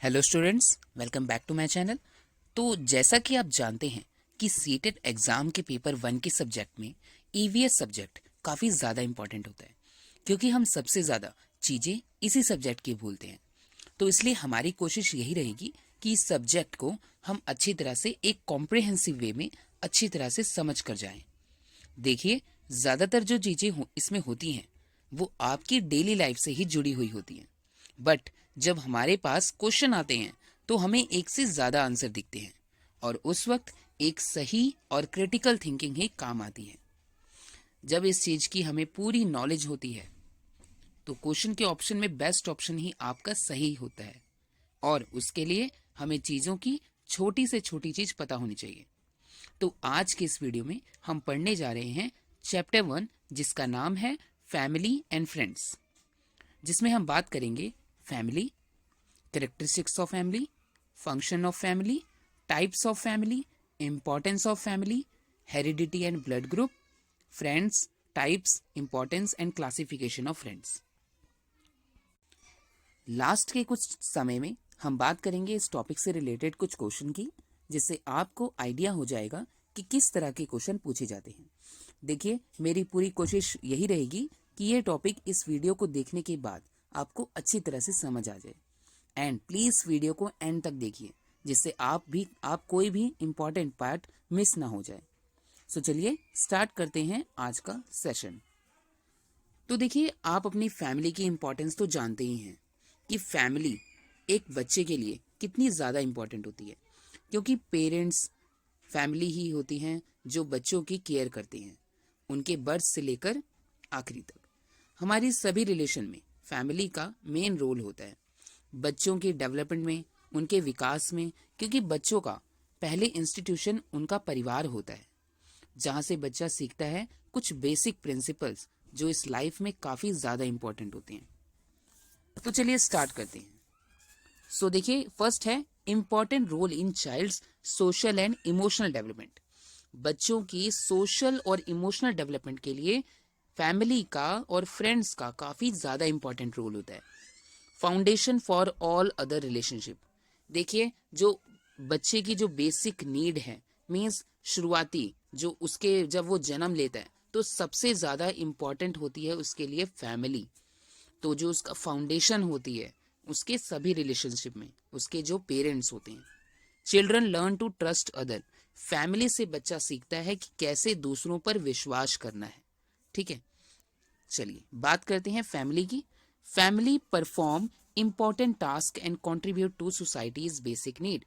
Hello students, welcome back to my channel. तो जैसा कि आप जानते हैं कि सीटेट एग्ज़ाम के पेपर 1 के सब्जेक्ट में ईवीएस सब्जेक्ट काफ़ी ज़्यादा इम्पॉर्टेंट होता है, क्योंकि हम सबसे ज़्यादा चीज़ें इसी सब्जेक्ट की भूलते हैं। तो इसलिए हमारी कोशिश यही रहेगी कि इस सब्जेक्ट को हम अच्छी तरह से एक कॉम्प्रिहेंसिव वे में अच्छी तरह से समझ कर जाएं। देखिए, ज़्यादातर जो चीज़ें इसमें होती हैं वो आपकी डेली लाइफ से ही जुड़ी हुई होती हैं, बट जब हमारे पास क्वेश्चन आते हैं तो हमें एक से ज़्यादा आंसर दिखते हैं और उस वक्त एक सही और क्रिटिकल थिंकिंग ही काम आती है। जब इस चीज़ की हमें पूरी नॉलेज होती है तो क्वेश्चन के ऑप्शन में बेस्ट ऑप्शन ही आपका सही होता है, और उसके लिए हमें चीज़ों की छोटी से छोटी चीज़ पता होनी चाहिए। तो आज के इस वीडियो में हम पढ़ने जा रहे हैं चैप्टर 1, जिसका नाम है फैमिली एंड फ्रेंड्स, जिसमें हम बात करेंगे family, characteristics of family, function of family, types of family, importance of family, heredity and blood group, friends, types, importance and classification of friends. Last के कुछ समय में हम बात करेंगे इस टॉपिक से रिलेटेड कुछ क्वेश्चन की, जिससे आपको आइडिया हो जाएगा कि किस तरह के क्वेश्चन पूछे जाते हैं। देखिए, मेरी पूरी कोशिश यही रहेगी कि ये टॉपिक इस वीडियो को देखने के बाद आपको अच्छी तरह से समझ आ जाए। एंड प्लीज वीडियो को एंड तक देखिए, जिससे आप कोई भी इंपॉर्टेंट पार्ट मिस ना हो जाए। सो चलिए स्टार्ट करते हैं आज का सेशन। तो देखिए, आप अपनी फैमिली की इंपॉर्टेंस तो जानते ही हैं कि फैमिली एक बच्चे के लिए कितनी ज़्यादा इंपॉर्टेंट होती है, क्योंकि पेरेंट्स, फैमिली ही होती हैं जो बच्चों की केयर करते हैं उनके बर्थ से लेकर आखिरी तक। हमारी सभी रिलेशन में फैमिली का मेन रोल होता है, बच्चों के डेवलपमेंट में, उनके विकास में, क्योंकि बच्चों का पहले इंस्टीट्यूशन उनका परिवार होता है, जहाँ से बच्चा सीखता है कुछ बेसिक प्रिंसिपल्स जो इस लाइफ में काफ़ी ज़्यादा इंपॉर्टेंट होते हैं। तो चलिए स्टार्ट करते हैं। सो देखिए, फर्स्ट है important role in child's social and emotional development. बच्चों की सोशल और इमोशनल डेवलपमेंट के लिए फैमिली का और फ्रेंड्स का काफ़ी ज़्यादा इंपॉर्टेंट रोल होता है। Foundation for all other relationship. देखिए, जो बच्चे की जो बेसिक नीड है, मीन्स शुरुआती जो उसके जब वो जन्म लेता है तो सबसे ज़्यादा इम्पॉर्टेंट होती है उसके लिए फैमिली। तो जो उसका फाउंडेशन होती है उसके सभी रिलेशनशिप में उसके जो पेरेंट्स होते हैं। Children learn to trust other. Family से बच्चा सीखता है कि कैसे दूसरों पर विश्वास करना है। ठीक है, चलिए बात करते हैं फैमिली की। Family perform important task and contribute to society's basic need.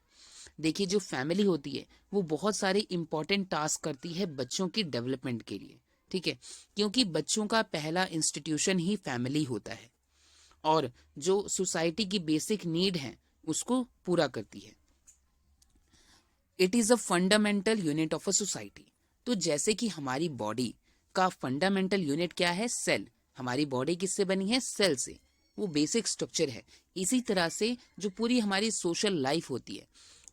देखिए, जो फैमिली होती है वो बहुत सारे इंपॉर्टेंट टास्क करती है बच्चों की डेवलपमेंट के लिए। ठीक है, क्योंकि बच्चों का पहला इंस्टीट्यूशन ही फैमिली होता है और जो सोसाइटी की बेसिक नीड है उसको पूरा करती है। It is a fundamental unit of a society. तो जैसे कि हमारी बॉडी का फंडामेंटल यूनिट क्या है? सेल। हमारी बॉडी किससे बनी है? सेल से। वो बेसिक स्ट्रक्चर है। इसी तरह से जो पूरी हमारी सोशल लाइफ होती है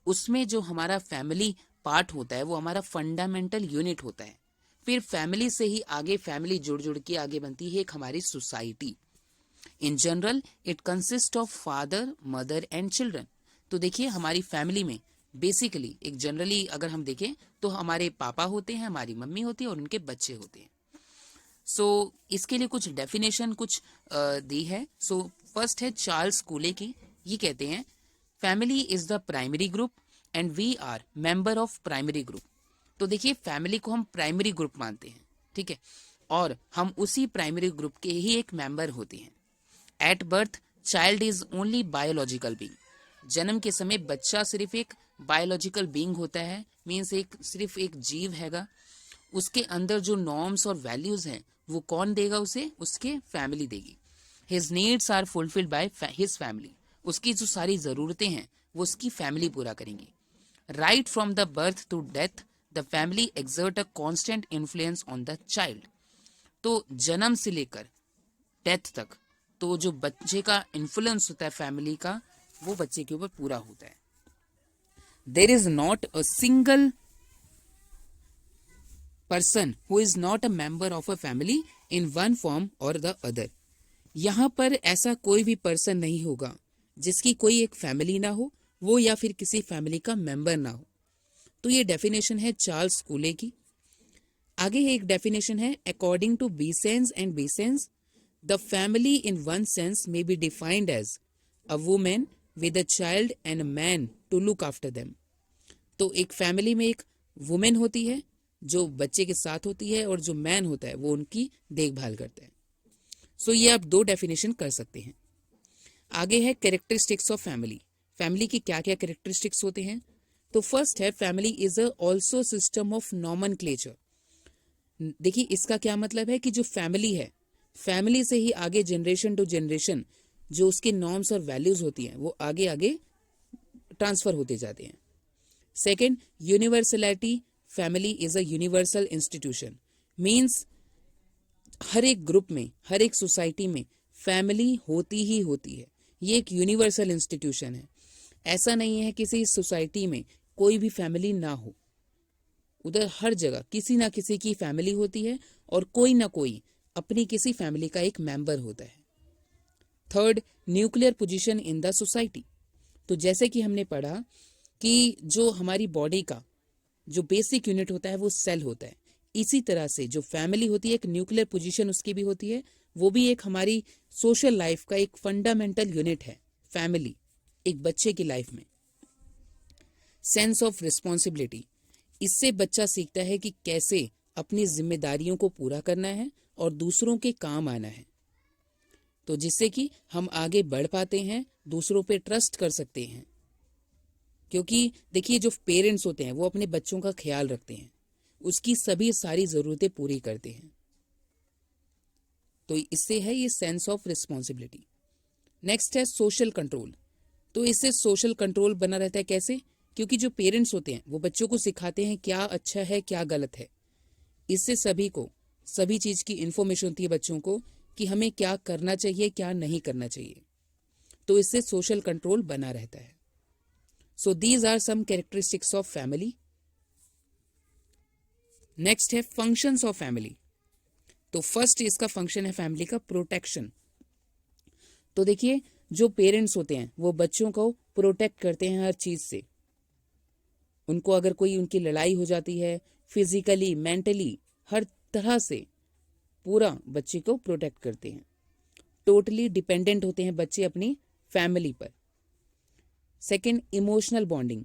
उसमें जो हमारा फैमिली पार्ट होता है वो हमारा फंडामेंटल यूनिट होता है। फिर फैमिली से ही आगे फैमिली जुड़ जुड़ के आगे बनती है एक हमारी society. In general it consist of father, mother and children. तो देखिए, हमारी फैमिली में बेसिकली एक जनरली अगर हम देखें तो हमारे पापा होते हैं, हमारी मम्मी होती है और उनके बच्चे होते हैं। सो इसके लिए कुछ डेफिनेशन कुछ दी है। सो फर्स्ट है चार्ल्स कूले की। ये कहते हैं family is the primary group and we are member of primary group. तो देखिए, फैमिली को हम प्राइमरी ग्रुप मानते हैं, ठीक है, और हम उसी प्राइमरी ग्रुप के ही एक मेंबर होते हैं। At birth child is only biological being. जन्म के समय बच्चा सिर्फ एक बायोलॉजिकल बीइंग होता है, मीन्स सिर्फ एक जीव हैगा। उसके अंदर जो नॉर्म्स और वैल्यूज हैं वो कौन देगा उसे? उसके फैमिली देगी। His needs are fulfilled by his family. उसकी जो सारी ज़रूरतें हैं वो उसकी फैमिली पूरा करेंगी। Right from the birth to death the family exert a constant influence on the child. तो जन्म से लेकर डेथ तक तो जो बच्चे का इन्फ्लुएंस होता है फैमिली का, वो बच्चे के ऊपर पूरा होता है। There is not a single person who is not a member of a family in one form और द अदर। यहाँ पर ऐसा कोई भी पर्सन नहीं होगा जिसकी कोई एक फैमिली ना हो, वो या फिर किसी फैमिली का मेंबर ना हो। तो ये डेफिनेशन है चार्ल्स कूले की। आगे एक डेफिनेशन है अकॉर्डिंग टू बीसेंस एंड बीसेंस, the family in one sense may be defined as a women with a child and a man to look after them. तो एक फैमिली में एक वुमेन होती है जो बच्चे के साथ होती है, और जो मैन होता है वो उनकी देखभाल करता है। सो ये आप दो डेफिनेशन कर सकते हैं। आगे है कैरेक्टरिस्टिक्स ऑफ फैमिली। फैमिली की क्या क्या कैरेक्टरिस्टिक्स होते हैं? तो फर्स्ट है family is also system of nomenclature. देखिए इसका क्या मतलब है कि जो फैमिली है, फैमिली से ही आगे जनरेशन टू जनरेशन जो उसके नॉर्म्स और वैल्यूज होती हैं वो आगे आगे ट्रांसफर होते जाते हैं। Second, universality. Family is a universal institution, means हर एक ग्रुप में, हर एक सोसाइटी में फैमिली होती ही होती है। ये एक यूनिवर्सल इंस्टीट्यूशन है। ऐसा नहीं है किसी सोसाइटी में कोई भी फैमिली ना हो, उधर हर जगह किसी ना किसी की फैमिली होती है और कोई ना कोई अपनी किसी फैमिली का एक मेंबर होता है। Third, nuclear position in the society. तो जैसे कि हमने पढ़ा कि जो हमारी बॉडी का जो बेसिक यूनिट होता है वो सेल होता है, इसी तरह से जो फैमिली होती है एक न्यूक्लियर पोजीशन उसकी भी होती है। वो भी एक हमारी सोशल लाइफ का एक फंडामेंटल यूनिट है फैमिली, एक बच्चे की लाइफ में। सेंस ऑफ रिस्पॉन्सिबिलिटी, इससे बच्चा सीखता है कि कैसे अपनी जिम्मेदारियों को पूरा करना है और दूसरों के काम आना है, तो जिससे कि हम आगे बढ़ पाते हैं, दूसरों पे ट्रस्ट कर सकते हैं। क्योंकि देखिए जो पेरेंट्स होते हैं वो अपने बच्चों का ख्याल रखते हैं, उसकी सभी सारी जरूरतें पूरी करते हैं। तो इससे है ये सेंस ऑफ रिस्पॉन्सिबिलिटी। नेक्स्ट है सोशल कंट्रोल। तो इससे सोशल कंट्रोल बना रहता है कैसे? क्योंकि जो पेरेंट्स होते हैं वो बच्चों को सिखाते हैं क्या अच्छा है क्या गलत है। इससे सभी को सभी चीज की इंफॉर्मेशन होती है बच्चों को कि हमें क्या करना चाहिए क्या नहीं करना चाहिए। तो इससे सोशल कंट्रोल बना रहता है। So these are some characteristics of family. Next है फंक्शंस ऑफ फैमिली। तो फर्स्ट इसका फंक्शन है फैमिली का प्रोटेक्शन। तो देखिए जो पेरेंट्स होते हैं वो बच्चों को प्रोटेक्ट करते हैं हर चीज से। उनको अगर कोई उनकी लड़ाई हो जाती है, फिजिकली मेंटली हर तरह से पूरा बच्चे को प्रोटेक्ट करते हैं। टोटली डिपेंडेंट होते हैं बच्चे अपनी फैमिली पर। Second, emotional bonding.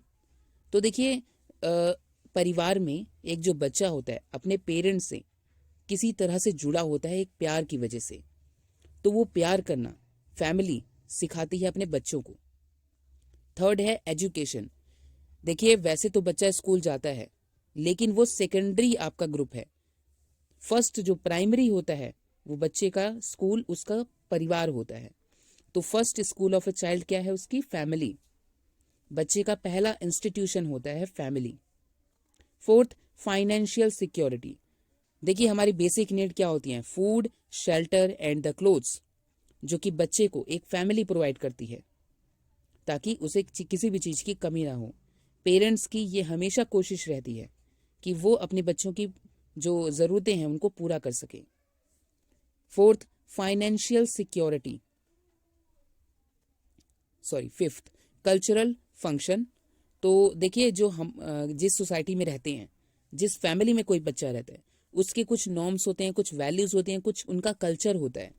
तो देखिए परिवार में एक जो बच्चा होता है अपने पेरेंट्स से किसी तरह से जुड़ा होता है एक प्यार की वजह से, तो वो प्यार करना फैमिली सिखाती है अपने बच्चों को। थर्ड है एजुकेशन। देखिए वैसे तो बच्चा स्कूल जाता है लेकिन वो सेकेंडरी आपका ग्रुप है। फर्स्ट जो प्राइमरी होता है वो बच्चे का स्कूल उसका परिवार होता है। तो first school of a child क्या है? उसकी फैमिली। बच्चे का पहला इंस्टीट्यूशन होता है फैमिली। Fourth, financial security. देखिए हमारी बेसिक नीड क्या होती हैं? Food, shelter and the clothes, जो कि बच्चे को एक फैमिली प्रोवाइड करती है ताकि उसे किसी भी चीज की कमी ना हो। पेरेंट्स की ये हमेशा कोशिश रहती है कि वो अपने बच्चों की जो जरूरतें हैं उनको पूरा कर सके। Fourth, financial security. Fifth, cultural function. तो देखिए जो हम जिस सोसाइटी में रहते हैं, जिस फैमिली में कोई बच्चा रहता है, उसके कुछ नॉर्म्स होते हैं, कुछ वैल्यूज होते हैं, कुछ उनका कल्चर होता है।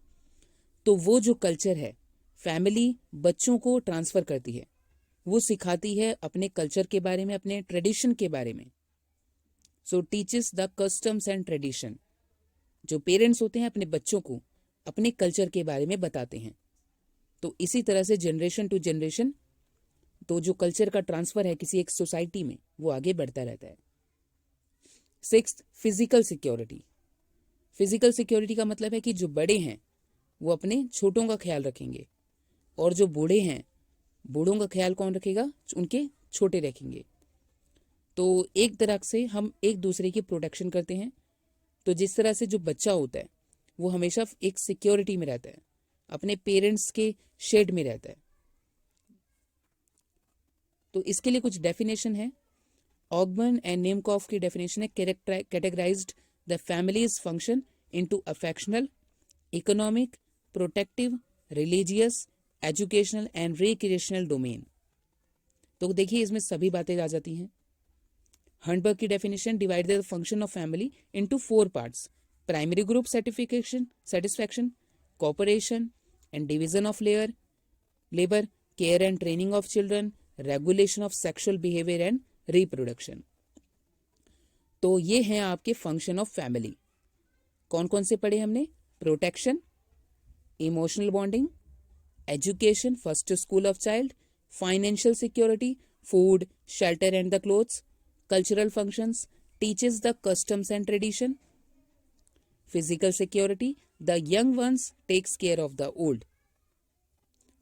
तो वो जो कल्चर है फैमिली बच्चों को ट्रांसफर करती है, वो सिखाती है अपने कल्चर के बारे में, अपने ट्रेडिशन के बारे में। So teaches the customs and tradition. जो पेरेंट्स होते हैं अपने बच्चों को अपने कल्चर के बारे में बताते हैं। तो इसी तरह से जनरेशन टू जनरेशन तो जो कल्चर का ट्रांसफर है किसी एक सोसाइटी में वो आगे बढ़ता रहता है। Sixth, physical security. Physical security का मतलब है कि जो बड़े हैं वो अपने छोटों का ख्याल रखेंगे, और जो बूढ़े हैं बूढ़ों का ख्याल कौन रखेगा? उनके छोटे रखेंगे। तो एक तरह से हम एक दूसरे की प्रोटेक्शन करते हैं। तो जिस तरह से जो बच्चा होता है वो हमेशा एक सिक्योरिटी में रहता है, अपने पेरेंट्स के शेड में रहता है। तो इसके लिए कुछ डेफिनेशन है। ऑगबर्न एंड नेमकॉफ की डेफिनेशन है categorized the families function into affectional, economic, protective, religious educational and recreational domain. तो देखिए इसमें सभी बातें आ जाती हैं। हंटबर्ग की definition divide the function of family into 4 parts: primary group satisfaction, cooperation and division of labour, care and training of children, regulation of sexual behaviour and reproduction. तो ये हैं आपके फंक्शन ऑफ फैमिली। कौन कौन से पढ़े हमने? Protection, emotional bonding, education, first school of child, financial security, food, shelter and the clothes, cultural functions, teaches the customs and tradition, physical security, the young ones takes care of the old.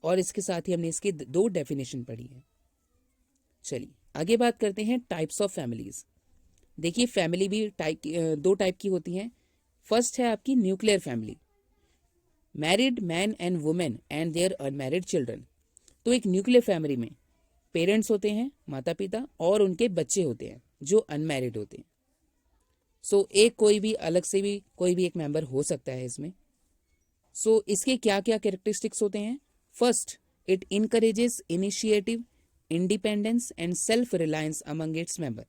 और इसके साथ ही हमने इसकी 2 definition पढ़ी है। चलिए आगे बात करते हैं टाइप्स ऑफ फैमिलीज। देखिए फैमिली भी 2 टाइप की होती हैं। फर्स्ट है आपकी nuclear family, married man and women and their unmarried children. तो एक न्यूक्लियर फैमिली में पेरेंट्स होते हैं, माता पिता, और उनके बच्चे होते हैं जो अनमैरिड होते हैं। सो एक कोई भी अलग से भी कोई भी एक मेंबर हो सकता है इसमें। सो इसके क्या क्या कैरेक्टरिस्टिक्स होते हैं? First, it encourages initiative, independence and self reliance among its member.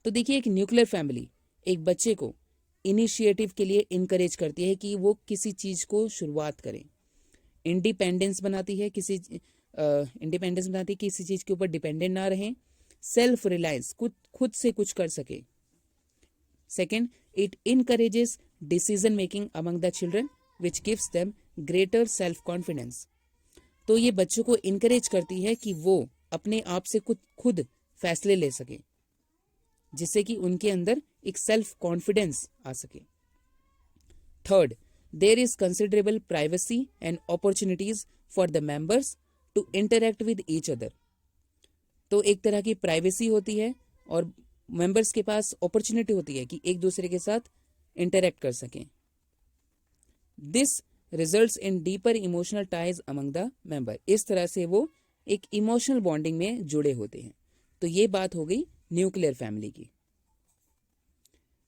तो देखिए एक न्यूक्लियर फैमिली एक बच्चे को इनिशिएटिव के लिए इनकरेज करती है कि वो किसी चीज को शुरुआत करें। इंडिपेंडेंस बनाती है, किसी चीज के ऊपर डिपेंडेंट ना रहें। सेल्फ रिलायंस, खुद से कुछ कर सके। Second, it encourages decision making among the children which gives them greater self confidence. तो ये बच्चों को इनकरेज करती है कि वो अपने आप से खुद फैसले ले सके, जिससे कि उनके अंदर एक सेल्फ कॉन्फिडेंस आ सके। Third, there is considerable privacy and opportunities for the members to interact with each other. तो एक तरह की प्राइवेसी होती है और मेंबर्स के पास अपॉर्चुनिटी होती है कि एक दूसरे के साथ इंटरेक्ट कर सकें। This results in deeper emotional ties among the member. इस तरह से वो एक इमोशनल बॉन्डिंग में जुड़े होते हैं। तो ये बात हो गई न्यूक्लियर फैमिली की।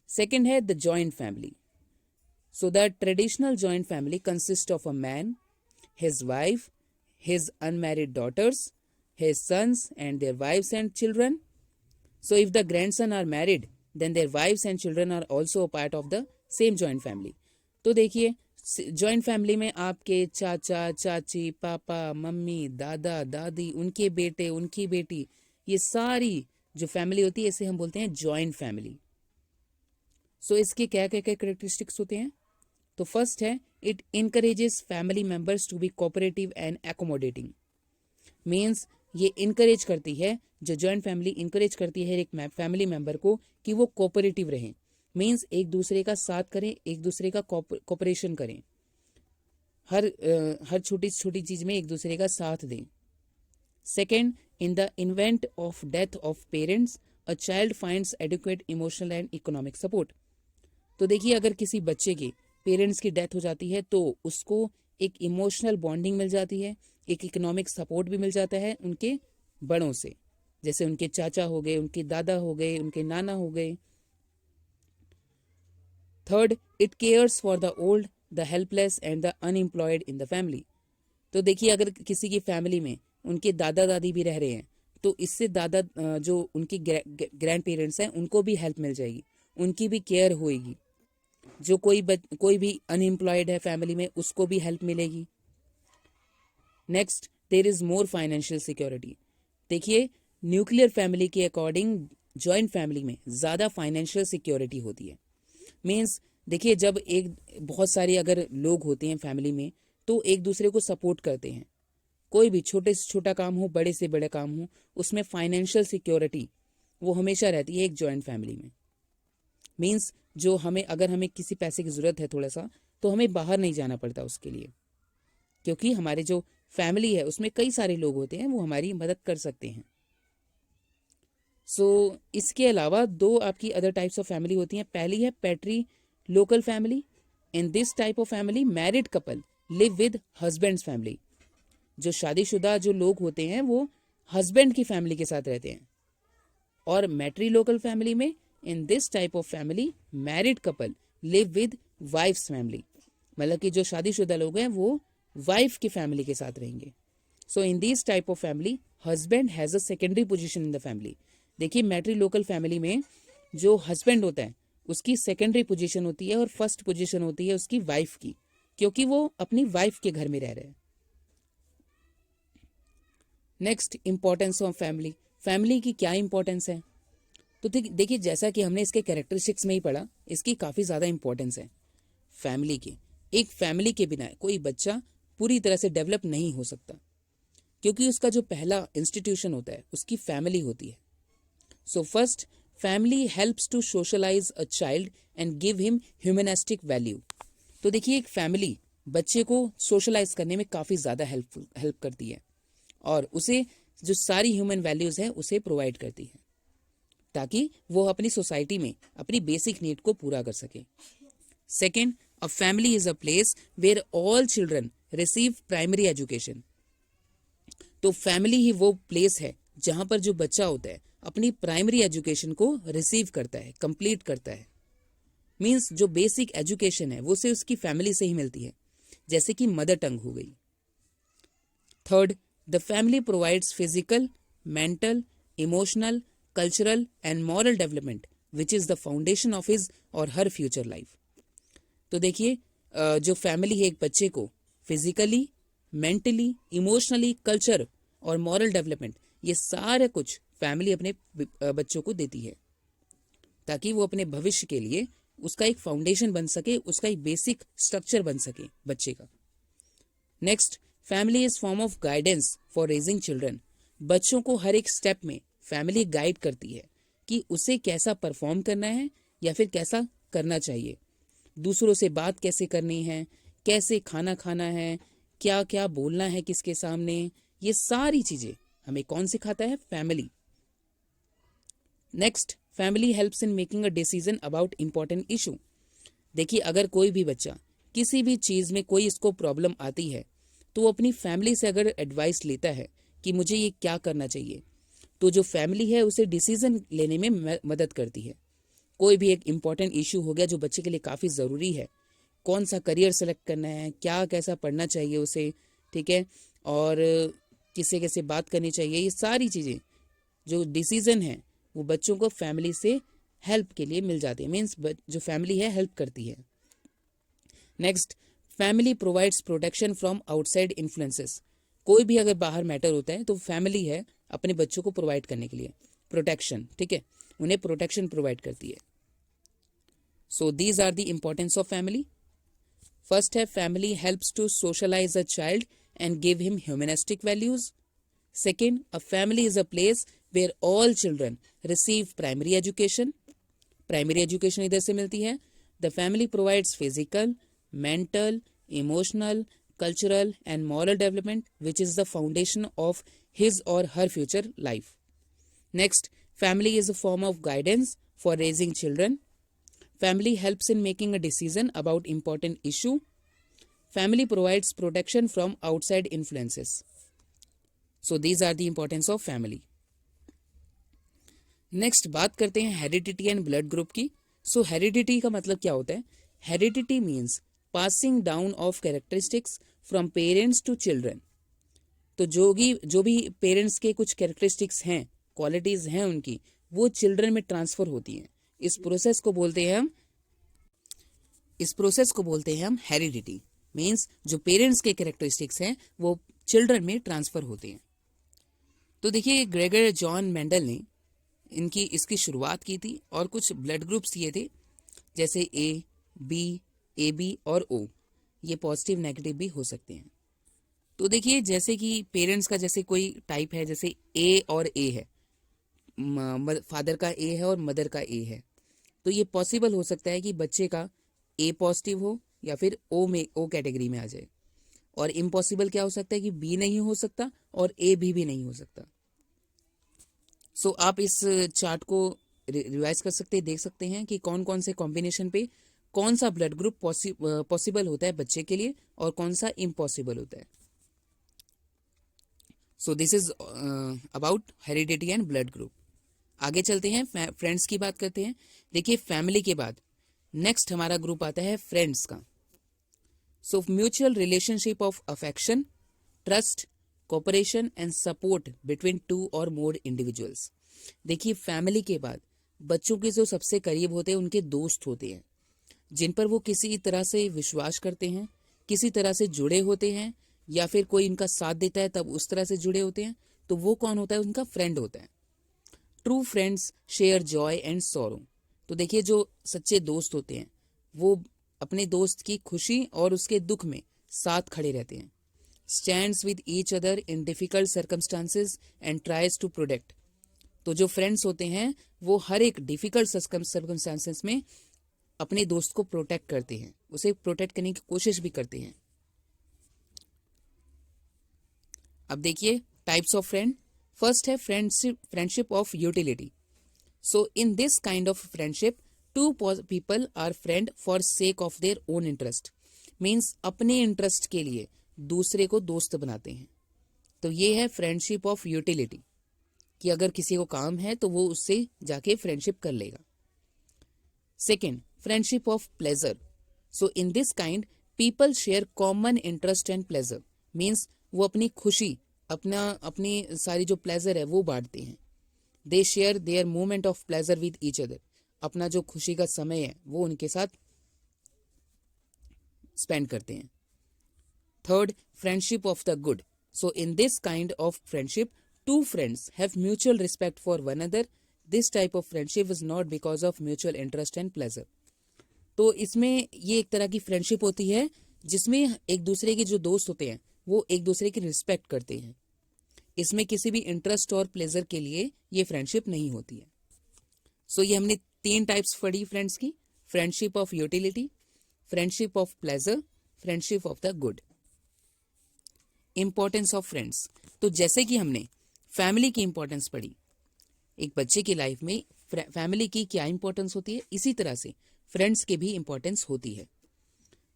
सेकेंड है the joint family. So the traditional joint family consist of a man, his wife, his unmarried daughters, his sons and their wives and children. So if the grandson are married, then their wives and children are also a part of the same joint family. तो देखिए joint family में आपके चाचा चाची, papa mummy, दादा दादी, उनके बेटे, उनकी बेटी, ये सारी जो फैमिली होती है इसे हम बोलते हैं जॉइंट फैमिली। सो इसके क्या क्या क्या कैरेक्टरिस्टिक्स होते हैं? तो फर्स्ट है, it encourages family members to be cooperative and accommodating. Means ये इनकरेज करती है, जो जॉइंट फैमिली इनकरेज करती है एक फैमिली मेंबर को कि वो कोऑपरेटिव रहें। मीन्स एक दूसरे का साथ करें, एक दूसरे का कोऑपरेशन करें, हर छोटी छोटी चीज में एक दूसरे का साथ दें। Second, in the event of death of parents a child finds adequate emotional and economic support. तो देखिए अगर किसी बच्चे के पेरेंट्स की डेथ हो जाती है तो उसको एक इमोशनल बॉन्डिंग मिल जाती है, एक इकोनॉमिक सपोर्ट भी मिल जाता है उनके बड़ों से, जैसे उनके चाचा हो गए, उनके दादा हो गए, उनके नाना हो गए। Third, it cares for the old, the helpless and the unemployed in the family. तो देखिए अगर किसी की फैमिली में उनके दादा दादी भी रह रहे हैं तो इससे जो उनकी ग्रैंड पेरेंट्स हैं उनको भी हेल्प मिल जाएगी, उनकी भी केयर होएगी। जो कोई भी अनएम्प्लॉयड है फैमिली में उसको भी हेल्प मिलेगी। Next, there is more financial security. देखिए न्यूक्लियर फैमिली के अकॉर्डिंग जॉइंट फैमिली में ज़्यादा फाइनेंशियल सिक्योरिटी होती है। मीन्स देखिए जब एक बहुत सारे अगर लोग होते हैं फैमिली में तो एक दूसरे को सपोर्ट करते हैं, कोई भी छोटे से छोटा काम हो, बड़े से बड़ा काम हो, उसमें फाइनेंशियल सिक्योरिटी वो हमेशा रहती है एक जॉइंट फैमिली में। मीन्स जो अगर हमें किसी पैसे की ज़रूरत है थोड़ा सा, तो हमें बाहर नहीं जाना पड़ता उसके लिए, क्योंकि हमारे जो फैमिली है उसमें कई सारे लोग होते हैं, वो हमारी मदद कर सकते हैं। सो इसके अलावा 2 आपकी अदर टाइप्स ऑफ फैमिली होती हैं। पहली है patrilocal family. In this type of family married couple live with husband's family. जो शादीशुदा जो लोग होते हैं वो हस्बैंड की फैमिली के साथ रहते हैं। और मैट्री लोकल फैमिली में in this type of family married couple live with wife's family. मतलब कि जो शादीशुदा लोग हैं वो वाइफ की फैमिली के साथ रहेंगे। So in this type of family husband has a secondary position in the family. देखिए मैट्रिलोकल फैमिली में जो हस्बैंड होता है उसकी सेकेंडरी पोजीशन होती है और फर्स्ट पोजीशन होती है उसकी वाइफ की, क्योंकि वो अपनी वाइफ के घर में रह रहे हैं। Next, importance of family. Family की क्या इंपॉर्टेंस है? तो देखिए जैसा कि हमने इसके कैरेक्टरिस्टिक्स में ही पढ़ा, इसकी काफ़ी ज़्यादा इंपॉर्टेंस है फैमिली की। एक फैमिली के बिना कोई बच्चा पूरी तरह से डेवलप नहीं हो सकता, क्योंकि उसका जो पहला इंस्टीट्यूशन होता है उसकी फैमिली होती है। So first, family helps to socialise a child and give him humanistic value. तो देखिए एक फैमिली बच्चे को सोशलाइज करने में काफ़ी ज़्यादा हेल्प करती है और उसे जो सारी ह्यूमन वैल्यूज हैं उसे प्रोवाइड करती है, ताकि वो अपनी सोसाइटी में अपनी बेसिक नीड को पूरा कर सके। Second, a family is a place where all children receive primary education. तो फैमिली ही वो प्लेस है जहां पर जो बच्चा होता है अपनी प्राइमरी एजुकेशन को रिसीव करता है, कंप्लीट करता है। मीन्स जो बेसिक एजुकेशन है वो उसे उसकी फैमिली से ही मिलती है, जैसे कि मदर टंग हो गई। Third, the family provides physical, mental, emotional, cultural and moral development which is the foundation of his और हर फ्यूचर लाइफ। तो देखिए जो फैमिली है एक बच्चे को फिजिकली, मेंटली, इमोशनली, कल्चर और मॉरल डेवलपमेंट, ये सारा कुछ फैमिली अपने बच्चों को देती है, ताकि वो अपने भविष्य के लिए उसका एक फाउंडेशन बन सके, उसका एक बेसिक स्ट्रक्चर बन सके बच्चे का। Next, family is form of guidance for raising children. बच्चों को हर एक स्टेप में फैमिली गाइड करती है कि उसे कैसा परफॉर्म करना है या फिर कैसा करना चाहिए, दूसरों से बात कैसे करनी है, कैसे खाना खाना है, क्या क्या बोलना है किसके सामने, ये सारी चीजें हमें कौन सिखाता है? Family. Next, family helps in making a decision about important issue. देखिए अगर कोई भी बच्चा किसी भी चीज में कोई इसको प्रॉब्लम आती है तो वो अपनी फैमिली से अगर एडवाइस लेता है कि मुझे ये क्या करना चाहिए, तो जो फैमिली है उसे डिसीजन लेने में मदद करती है। कोई भी एक इम्पॉर्टेंट इशू हो गया जो बच्चे के लिए काफ़ी ज़रूरी है, कौन सा करियर सेलेक्ट करना है, क्या कैसा पढ़ना चाहिए उसे, ठीक है, और किससे कैसे बात करनी चाहिए, ये सारी चीज़ें जो डिसीजन है वो बच्चों को फैमिली से हेल्प के लिए मिल जाती है। मीन्स जो फैमिली है हेल्प करती है। Next, family provides protection from outside influences. कोई भी अगर बाहर मैटर होता है तो फैमिली है अपने बच्चों को प्रोवाइड करने के लिए प्रोटेक्शन, ठीक है, उन्हें प्रोटेक्शन प्रोवाइड करती है। So these are the importance of family. First है family helps to socialise a child and give him humanistic values. Second, a family is a place where all children receive primary education. Primary education इधर से मिलती है। The family provides physical, mental, emotional, cultural and moral development which is the foundation of his or her future life. Next, family is a form of guidance for raising children. Family helps in making a decision about important issue. Family provides protection from outside influences. So these are the importance of family. Next बात करते हैं heredity and blood group की। सो heredity का मतलब क्या होता है? Heredity means passing down of characteristics from parents to children. तो जो भी पेरेंट्स के कुछ कैरेक्टरिस्टिक्स हैं, क्वालिटीज हैं उनकी, वो चिल्ड्रन में ट्रांसफर होती हैं। इस प्रोसेस को बोलते हैं हम हेरिडिटी। मीन्स जो पेरेंट्स के कैरेक्टरिस्टिक्स हैं वो चिल्ड्रन में ट्रांसफर होते हैं। तो देखिए ग्रेगर जॉन मेंडल ने इसकी शुरुआत की थी और कुछ ब्लड ग्रुप्स दिए थे, जैसे ए बी और ओ। ये पॉजिटिव नेगेटिव भी हो सकते हैं। तो देखिए जैसे कि पेरेंट्स का जैसे कोई टाइप है, जैसे ए और ए है, फादर का ए है और मदर का ए है, तो ये पॉसिबल हो सकता है कि बच्चे का ए पॉजिटिव हो या फिर ओ कैटेगरी में आ जाए। और इम्पॉसिबल क्या हो सकता है कि बी नहीं हो सकता और ए भी नहीं हो सकता। सो आप इस चार्ट को रिवाइज कर सकते हैं, देख सकते हैं कि कौन कौन से कॉम्बिनेशन पे कौन सा ब्लड ग्रुप पॉसिबल होता है बच्चे के लिए और कौन सा इम्पॉसिबल होता है। So this is about heredity and blood group. आगे चलते हैं, फ्रेंड्स की बात करते हैं। देखिए फैमिली के बाद नेक्स्ट हमारा ग्रुप आता है फ्रेंड्स का। So mutual relationship of affection, trust, cooperation and support between two और मोर इंडिविजुअल्स। देखिए, फैमिली के बाद बच्चों के जो सबसे करीब होते हैं उनके दोस्त होते हैं, जिन पर वो किसी तरह से विश्वास करते हैं, किसी तरह से जुड़े होते हैं, या फिर कोई इनका साथ देता है तब उस तरह से जुड़े होते हैं। तो वो कौन होता है? उनका फ्रेंड होता है। True friends share joy and sorrow. तो देखिए, जो सच्चे दोस्त होते हैं वो अपने दोस्त की खुशी और उसके दुख में साथ खड़े रहते हैं। Stands with each other in difficult circumstances and tries to protect. तो जो फ्रेंड्स होते हैं वो हर एक डिफिकल्ट सर्कमस्टांसेस में अपने दोस्त को प्रोटेक्ट करते हैं, उसे प्रोटेक्ट करने की कोशिश भी करते हैं। अब देखिए टाइप्स ऑफ फ्रेंड। फर्स्ट है friendship of utility. So in this kind of friendship two people are friend for sake of their own interest. Means अपने इंटरेस्ट के लिए दूसरे को दोस्त बनाते हैं। तो ये है फ्रेंडशिप ऑफ यूटिलिटी, कि अगर किसी को काम है तो वो उससे जाके फ्रेंडशिप कर लेगा। Second, friendship of pleasure. So in this kind people share common interest and pleasure. Means वो अपनी खुशी, अपनी सारी जो प्लेजर है वो बांटते हैं। They share their moment of pleasure with each other. अपना जो खुशी का समय है वो उनके साथ स्पेंड करते हैं। Third, friendship of the good. So in this kind of friendship two friends have mutual respect for one another. This type of friendship is not because of mutual interest and pleasure. तो इसमें ये एक तरह की friendship होती है जिसमें एक दूसरे के जो दोस्त होते हैं वो एक दूसरे की रिस्पेक्ट करते हैं। इसमें किसी भी इंटरेस्ट और प्लेजर के लिए ये फ्रेंडशिप नहीं होती है। सो ये हमने 3 टाइप्स पढ़ी फ्रेंड्स की। Friendship of utility, friendship of pleasure, friendship of the good. Importance of friends. तो जैसे कि हमने फैमिली की इंपॉर्टेंस पढ़ी, एक बच्चे की लाइफ में फैमिली की क्या इंपॉर्टेंस होती है, इसी तरह से फ्रेंड्स की भी इंपॉर्टेंस होती है।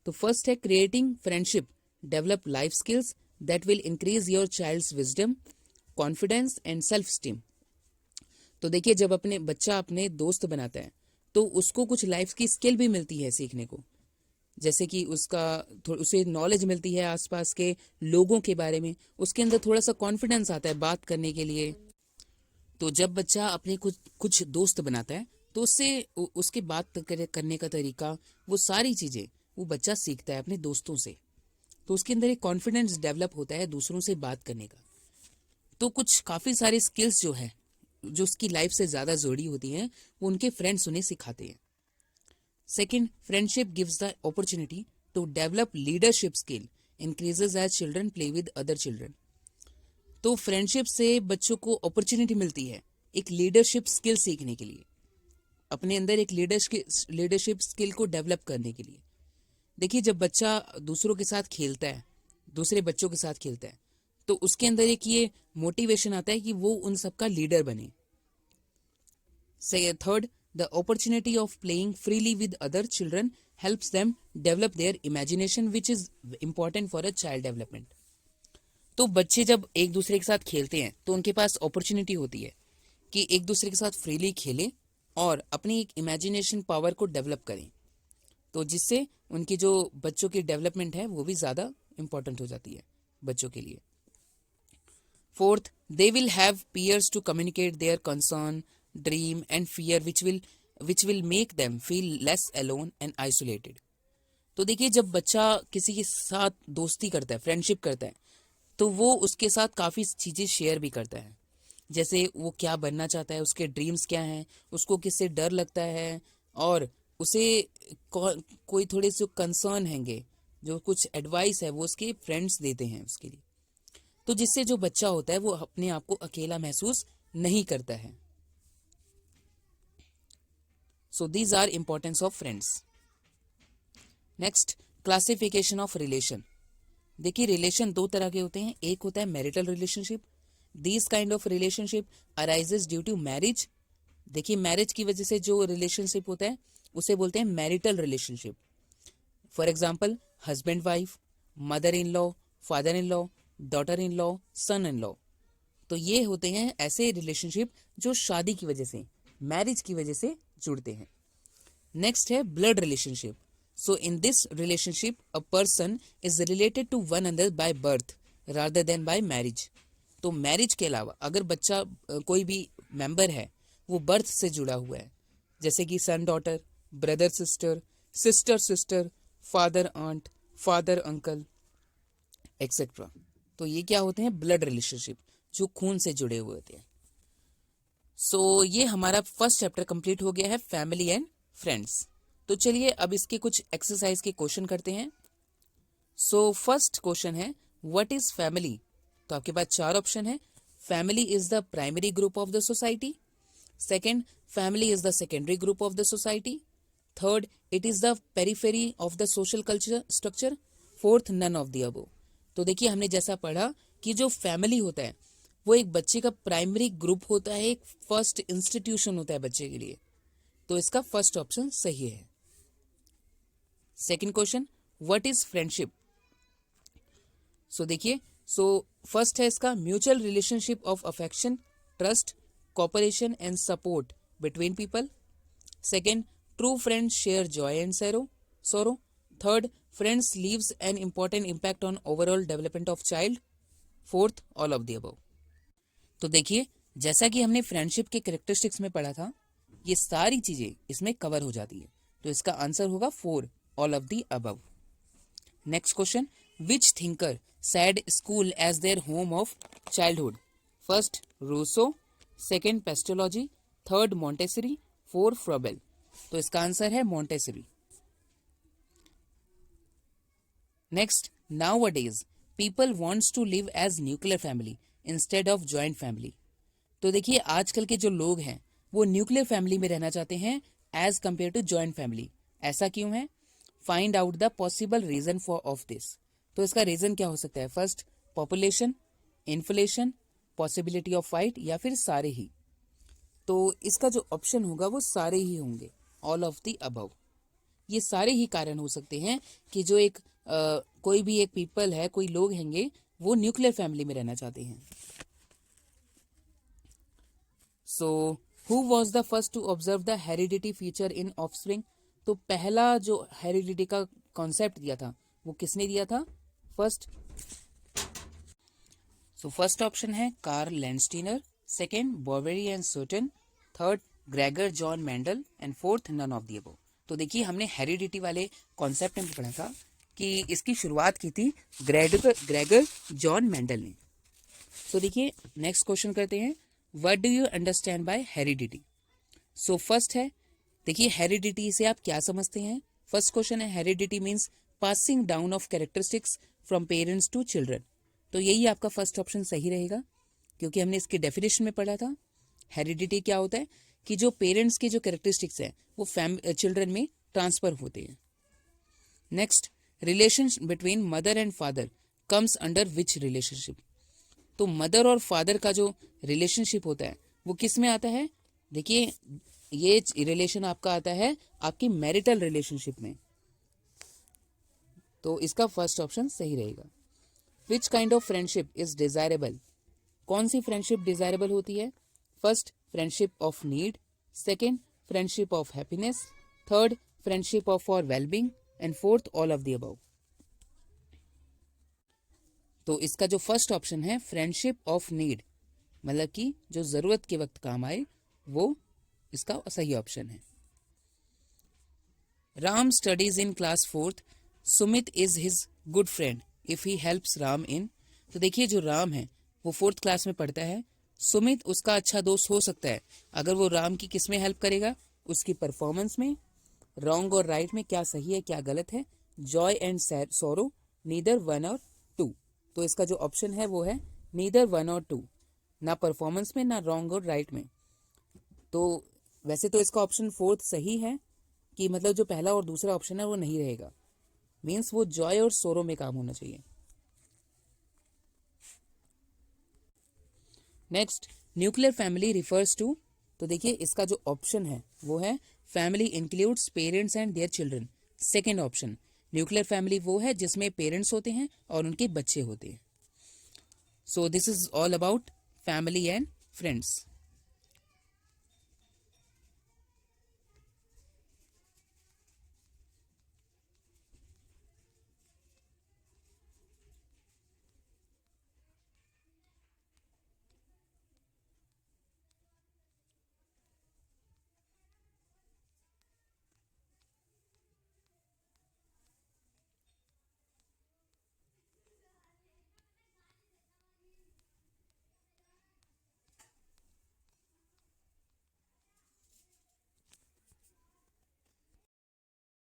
तो फर्स्ट है creating friendship develop life skills that will increase your child's wisdom, confidence and self esteem. तो देखिए, जब अपने बच्चा अपने दोस्त बनाता है तो उसको कुछ लाइफ की स्किल भी मिलती है सीखने को। जैसे कि उसे नॉलेज मिलती है आसपास के लोगों के बारे में, उसके अंदर थोड़ा सा कॉन्फिडेंस आता है बात करने के लिए। तो जब बच्चा अपने कुछ दोस्त बनाता है तो उससे उसके बात करने का तरीका, वो सारी चीजें वो बच्चा सीखता है अपने दोस्तों से। तो उसके अंदर एक कॉन्फिडेंस डेवलप होता है दूसरों से बात करने का। तो कुछ काफी सारी स्किल्स जो है जो उसकी लाइफ से ज्यादा जुड़ी होती हैं वो उनके फ्रेंड्स उन्हें सिखाते हैं। Second, friendship gives the opportunity to develop leadership skill increases as children play with other children. तो फ्रेंडशिप से बच्चों को अपॉर्चुनिटी मिलती है एक लीडरशिप स्किल सीखने के लिए, अपने अंदर एक लीडरशिप स्किल को डेवलप करने के लिए। देखिए, जब बच्चा दूसरों के साथ खेलता है, दूसरे बच्चों के साथ खेलता है, तो उसके अंदर एक ये मोटिवेशन आता है कि वो उन सबका लीडर बने। Third, the opportunity of playing freely with other children helps them develop their imagination which is important for a child development. तो बच्चे जब एक दूसरे के साथ खेलते हैं तो उनके पास अपॉर्चुनिटी होती है कि एक दूसरे के साथ फ्रीली खेलें और अपनी एक इमेजिनेशन पावर को डेवलप करें, तो जिससे उनकी जो बच्चों की डेवलपमेंट है वो भी ज़्यादा इंपॉर्टेंट हो जाती है बच्चों के लिए। Fourth, they will have peers to communicate their concern, dream and fear which will make them feel less alone and isolated. तो देखिए, जब बच्चा किसी के साथ दोस्ती करता है, फ्रेंडशिप करता है, तो वो उसके साथ काफ़ी चीज़ें शेयर भी करता है। जैसे वो क्या बनना चाहता है, उसके ड्रीम्स क्या हैं, उसको किससे डर लगता है, और उसे कोई थोड़े से कंसर्न हैंगे, जो कुछ एडवाइस है वो उसके फ्रेंड्स देते हैं उसके लिए। तो जिससे जो बच्चा होता है वो अपने आप को अकेला महसूस नहीं करता है। So these are importance of friends. Next, classification of relation. देखिए, रिलेशन 2 तरह के होते हैं। एक होता है marital relationship. This kind of relationship arises due to marriage. देखिए, मैरिज की वजह से जो रिलेशनशिप होता है उसे बोलते हैं marital relationship. For example, husband wife, mother in law, father in law, daughter in law, son in law. तो ये होते हैं ऐसे रिलेशनशिप जो शादी की वजह से, मैरिज की वजह से जुड़ते हैं। नेक्स्ट है blood relationship. So in this relationship, a person is related to one another by birth rather than by marriage. तो मैरिज के अलावा अगर बच्चा कोई भी मेंबर है वो बर्थ से जुड़ा हुआ है, जैसे कि son daughter, brother sister, sister sister, father aunt, father uncle etcetera, तो ये क्या होते हैं? ब्लड रिलेशनशिप, जो खून से जुड़े हुए होते हैं। सो ये हमारा फर्स्ट चैप्टर कंप्लीट हो गया है, फैमिली एंड फ्रेंड्स। तो चलिए अब इसके कुछ एक्सरसाइज के क्वेश्चन करते हैं। सो फर्स्ट क्वेश्चन है, व्हाट इज फैमिली? तो आपके पास चार ऑप्शन है। Family is the primary group of the society, second, family is the secondary group of the society, third, it is the periphery of the social culture structure, fourth, none of the above. तो देखिए हमने जैसा पढ़ा कि जो family होता है वो एक बच्चे का प्राइमरी ग्रुप होता है, एक फर्स्ट इंस्टीट्यूशन होता है बच्चे के लिए, तो इसका फर्स्ट ऑप्शन सही है। Second question, what is friendship? So देखिए, सो फर्स्ट है इसका mutual relationship of affection, trust, cooperation and support between people. Second, true friends share joy and sorrow. Third, friends leaves an important impact on overall development of child. Fourth, all of the above. तो देखिए जैसा कि हमने friendship के characteristics में पढ़ा था, ये सारी चीजें इसमें कवर हो जाती है, तो इसका आंसर होगा 4, all of the above. Next question, which thinker said school as their home of childhood? First, Rousseau, second, Pestalozzi, third, Montessori, fourth, Froebel. तो इसका आंसर है Montessori. Next, nowadays people wants to live as nuclear family instead of joint family. तो देखिए आजकल के जो लोग हैं वो न्यूक्लियर फैमिली में रहना चाहते हैं as compare to joint family. ऐसा क्यों है? Find out the possible reason for of this. तो इसका रीजन क्या हो सकता है? First, population, inflation, possibility of fight, या फिर सारे ही। तो इसका जो ऑप्शन होगा वो सारे ही होंगे, ऑल ऑफ द अबव। ये सारे ही कारण हो सकते हैं कि जो एक कोई भी एक पीपल है, कोई लोग हैंगे, वो न्यूक्लियर फैमिली में रहना चाहते हैं। So who was the first to observe the heredity feature in offspring? तो पहला जो हेरिडिटी का कॉन्सेप्ट दिया था वो किसने दिया था? फर्स्ट, सो फर्स्ट ऑप्शन है Karl Landsteiner, second, Boveri and Sutton, third, Gregor John Mendel and fourth, none of the above. तो देखिए हमने हेरिडिटी वाले कॉन्सेप्ट में पढ़ा था कि इसकी शुरुआत की थी ग्रेगर जॉन मेंडल ने। तो देखिए नेक्स्ट क्वेश्चन करते हैं, what do you understand by heredity? So first है, देखिए हेरिडिटी से आप क्या समझते हैं? फर्स्ट क्वेश्चन है, heredity means passing down of characteristics from parents to children. तो यही आपका फर्स्ट ऑप्शन सही रहेगा, क्योंकि हमने इसके डेफिनेशन में पढ़ा था। हेरिडिटी क्या होता है कि जो पेरेंट्स के जो कैरेक्टरिस्टिक्स हैं वो चिल्ड्रन में ट्रांसफर होते हैं। Next, relation between mother and father comes under which relationship? तो मदर और फादर का जो रिलेशनशिप होता है वो किस में आता है? देखिए ये रिलेशन आपका आता है आपकी मैरिटल रिलेशनशिप में, तो इसका फर्स्ट ऑप्शन सही रहेगा। Which kind of friendship is desirable? कौन सी फ्रेंडशिप डिजायरेबल होती है? First, friendship of need, second, friendship of happiness, third, friendship of for wellbeing and fourth, all of the above. तो इसका जो फर्स्ट ऑप्शन है friendship of need, मतलब कि जो जरूरत के वक्त काम आए, वो इसका सही ऑप्शन है। Ram studies in class fourth, Sumit is his good friend if he helps Ram in. तो देखिए जो राम है वो फोर्थ क्लास में पढ़ता है, सुमित उसका अच्छा दोस्त हो सकता है अगर वो राम की किस में हेल्प करेगा? उसकी परफॉर्मेंस में। रॉन्ग और राइट में क्या सही है क्या गलत है? Joy and sorrow, neither one और टू। तो इसका जो ऑप्शन है वो है नीदर वन और टू, ना परफॉर्मेंस में ना रॉन्ग और राइट में। तो वैसे तो इसका ऑप्शन फोर्थ सही है कि मतलब जो पहला और दूसरा ऑप्शन है वो नहीं रहेगा, मीन्स वो जॉय और सोरो में काम होना चाहिए। Next, nuclear family refers to. तो देखिए इसका जो ऑप्शन है वो है family includes parents and their children. Second option, nuclear family वो है जिसमें पेरेंट्स होते हैं और उनके बच्चे होते हैं। So this is all about family and friends.